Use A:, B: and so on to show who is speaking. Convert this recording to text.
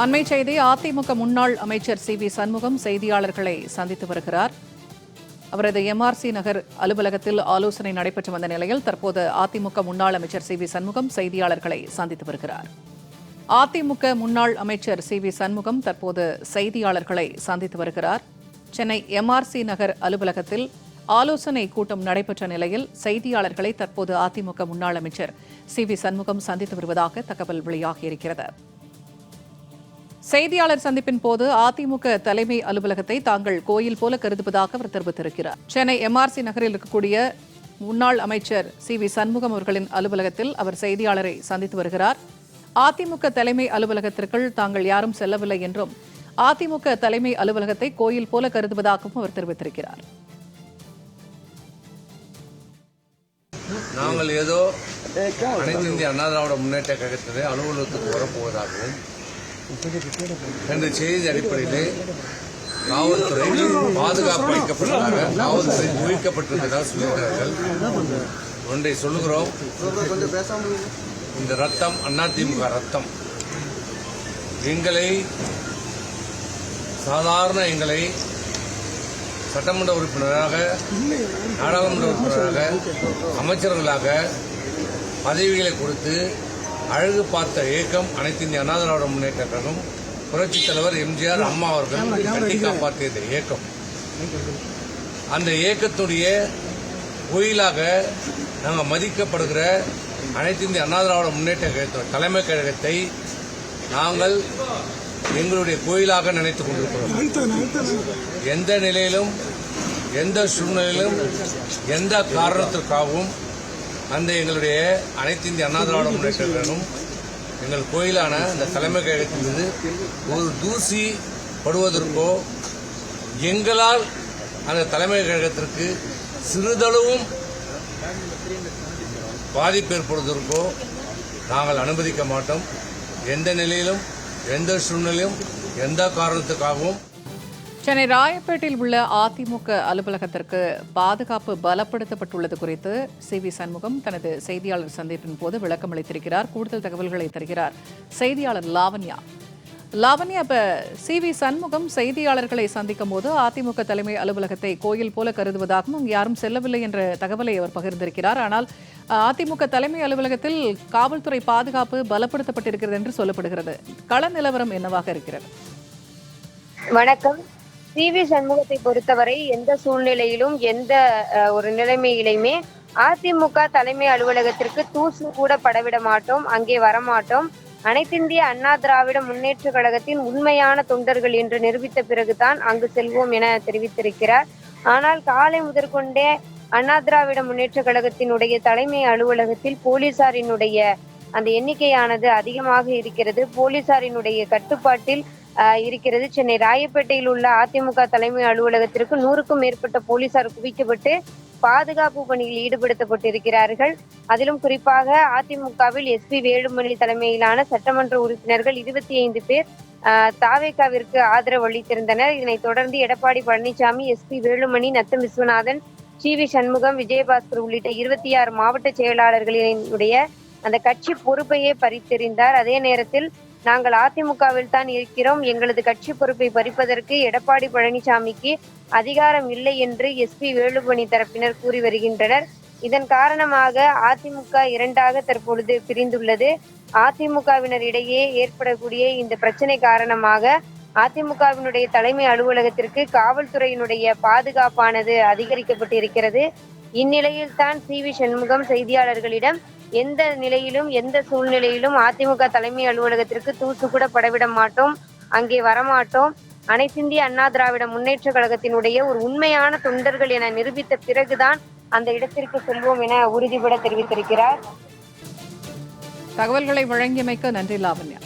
A: அண்மை செய்தி அதிமுக முன்னாள் அமைச்சர் சி.வி. சண்முகம் செய்தியாளர்களை சந்தித்து வருகிறார். அவரது எம்ஆர்சி நகர் அலுவலகத்தில் ஆலோசனை நடைபெற்று வந்த நிலையில் தற்போது அதிமுக முன்னாள் அமைச்சர் சி.வி. சண்முகம் செய்தியாளர்களை சந்தித்து வருகிறார். அதிமுக முன்னாள் அமைச்சர் சி.வி. சண்முகம் தற்போது செய்தியாளர்களை சந்தித்து வருகிறார். சென்னை எம்ஆர்சி நகர் அலுவலகத்தில் ஆலோசனை கூட்டம் நடைபெற்ற நிலையில் செய்தியாளர்களை தற்போது அதிமுக முன்னாள் அமைச்சர் சி.வி. சண்முகம் சந்தித்து வருவதாக தகவல் வெளியாகியிருக்கிறது. செய்தியாளர் சந்திப்பின் போது அதிமுக தலைமை அலுவலகத்தை தாங்கள் கோயில் போல கருதுவதாக அவர் தெரிவித்திருக்கிறார். சென்னை எம்ஆர்சி நகரில் இருக்கக்கூடிய முன்னாள் அமைச்சர் சி.வி. சண்முகம் அவர்களின் அலுவலகத்தில் அவர் செய்தியாளரை சந்தித்து வருகிறார். அதிமுக தலைமை அலுவலகத்திற்குள் தாங்கள் யாரும் செல்லவில்லை என்றும் அதிமுக தலைமை அலுவலகத்தை கோயில் போல கருதுவதாகவும் அவர் தெரிவித்திருக்கிறார்.
B: நாங்கள் ஏதோ அனைத்து இந்திய அண்ணா திராவிட முன்னேற்ற கழகத்திலே அலுவலகத்துக்கு வரப்போவதாகவும் என்ற செய்தி அடிப்படையில் காவல்துறை பாதுகாப்பு அளிக்கப்பட்டதாக காவல்துறை குவிக்கப்பட்டிருந்ததாக சொல்லுகிறார்கள். ஒன்றை சொல்லுகிறோம், இந்த ரத்தம் அதிமுக ரத்தம். எங்களை சட்டமன்ற உறுப்பினராக, நாடாளுமன்ற உறுப்பினராக, அமைச்சர்களாக பதவிகளை கொடுத்து அழகு பார்த்த இயக்கம் அனைத்து இந்திய அண்ணா திராவிட முன்னேற்ற கழகம். புரட்சித் தலைவர் எம்ஜிஆர் அம்மா அவர்கள் கட்டி காப்பாற்றிய இந்த இயக்கம், அந்த இயக்கத்துடைய கோயிலாக நாங்கள் மதிக்கப்படுகிற அனைத்து இந்திய அண்ணா திராவிட முன்னேற்ற கழகத்தின் தலைமை கழகத்தை நாங்கள் எங்களுடைய கோயிலாக நினைத்துக் கொண்டிருக்கிறோம். எந்த நிலையிலும், எந்த சூழ்நிலையிலும், எந்த காரணத்திற்காகவும் அந்த எங்களுடைய அனைத்து இந்திய அண்ணா திராவிட முன்னேற்ற கழகம் எங்கள் கோயிலான இந்த தலைமை கழகத்தின் மீது ஒரு தூசி படுவதற்கோ, எங்களால் அந்த தலைமை கழகத்திற்கு சிறிதளவும் பாதிப்பு ஏற்படுவதற்கோ நாங்கள் அனுமதிக்க மாட்டோம். எந்த நிலையிலும், எந்த சூழ்நிலையும், எந்த காரணத்துக்காகவும்.
A: சென்னை ராயப்பேட்டையில் உள்ள அதிமுக அலுவலகத்திற்கு பாதுகாப்பு பலப்படுத்தப்பட்டுள்ளது குறித்து சி.வி. சண்முகம் தனது செய்தியாளர் சந்திப்பின் போது விளக்கம் அளித்திருக்கிறார். கூடுதல் தகவல்களை தருகிறார் செய்தியாளர் லாவண்யா. இப்ப சி.வி. சண்முகம் செய்தியாளர்களை சந்திக்கும் போது அதிமுக தலைமை அலுவலகத்தை கோயில் போல கருதுவதாகவும் யாரும் செல்லவில்லை என்ற தகவலை அவர் பகிர்ந்திருக்கிறார். ஆனால் அதிமுக தலைமை அலுவலகத்தில் காவல்துறை பாதுகாப்பு பலப்படுத்தப்பட்டிருக்கிறது என்று சொல்லப்படுகிறது. கள நிலவரம் என்னவாக இருக்கிறது?
C: வணக்கம். சி.வி. சண்முகத்தை பொறுத்தவரை எந்த சூழ்நிலையிலும், எந்த ஒரு நிலைமையிலுமே அதிமுக தலைமை அலுவலகத்திற்கு தூசு கூட படவிட மாட்டோம், அங்கே வரமாட்டோம். அனைத்திந்திய அண்ணா திராவிட முன்னேற்ற கழகத்தின் உண்மையான தொண்டர்கள் என்று நிரூபித்த பிறகுதான் அங்கு செல்வோம் என தெரிவித்திருக்கிறார். ஆனால் காலை முதற்கொண்டே அண்ணா திராவிட முன்னேற்ற கழகத்தினுடைய தலைமை அலுவலகத்தில் போலீசாரினுடைய அந்த எண்ணிக்கையானது அதிகமாக இருக்கிறது. போலீசாரினுடைய கட்டுப்பாட்டில் இருக்கிறது. சென்னை ராயப்பேட்டையில் உள்ள அதிமுக தலைமை அலுவலகத்திற்கு 100க்கும் மேற்பட்ட போலீசார் குவிக்கப்பட்டு பாதுகாப்பு பணியில் ஈடுபடுத்தப்பட்டிருக்கிறார்கள். அதிலும் குறிப்பாக அதிமுகவில் எஸ்.பி. வேலுமணி தலைமையிலான சட்டமன்ற உறுப்பினர்கள் 25 பேர் தாவேகாவிற்கு ஆதரவு அளித்திருந்தனர். இதனைத் தொடர்ந்து எடப்பாடி பழனிசாமி, எஸ்.பி. வேலுமணி, நத்தம் விஸ்வநாதன், சி.வி. சண்முகம், விஜயபாஸ்கர் உள்ளிட்ட 26 மாவட்ட செயலாளர்களினுடைய அந்த கட்சி பொறுப்பையே பறித்தெறிந்தார். அதே நேரத்தில் நாங்கள் அதிமுகவில் தான் இருக்கிறோம், எங்களது கட்சி பொறுப்பை பறிப்பதற்கு எடப்பாடி பழனிசாமிக்கு அதிகாரம் இல்லை என்று எஸ்.பி. வேலுமணி தரப்பினர் கூறி வருகின்றனர். இதன் காரணமாக அதிமுக இரண்டாக தற்பொழுது பிரிந்துள்ளது. அதிமுகவினர் இடையே ஏற்படக்கூடிய இந்த பிரச்சனை காரணமாக அதிமுகவினுடைய தலைமை அலுவலகத்திற்கு காவல்துறையினுடைய பாதுகாப்பானது அதிகரிக்கப்பட்டிருக்கிறது. இந்நிலையில் தான் சி.வி. சண்முகம் செய்தியாளர்களிடம் எந்த நிலையிலும், எந்த சூழ்நிலையிலும் அதிமுக தலைமை அலுவலகத்திற்கு தூசு கூட படவிட மாட்டோம், அங்கே வரமாட்டோம். அனைத்திந்திய அண்ணா திராவிட முன்னேற்ற கழகத்தினுடைய ஒரு உண்மையான தொண்டர்கள் என நிரூபித்த பிறகுதான் அந்த இடத்திற்கு செல்வோம் என உறுதிபட தெரிவித்திருக்கிறார்.
A: தகவல்களை வழங்கியமைக்க நன்றி லாவண்யா.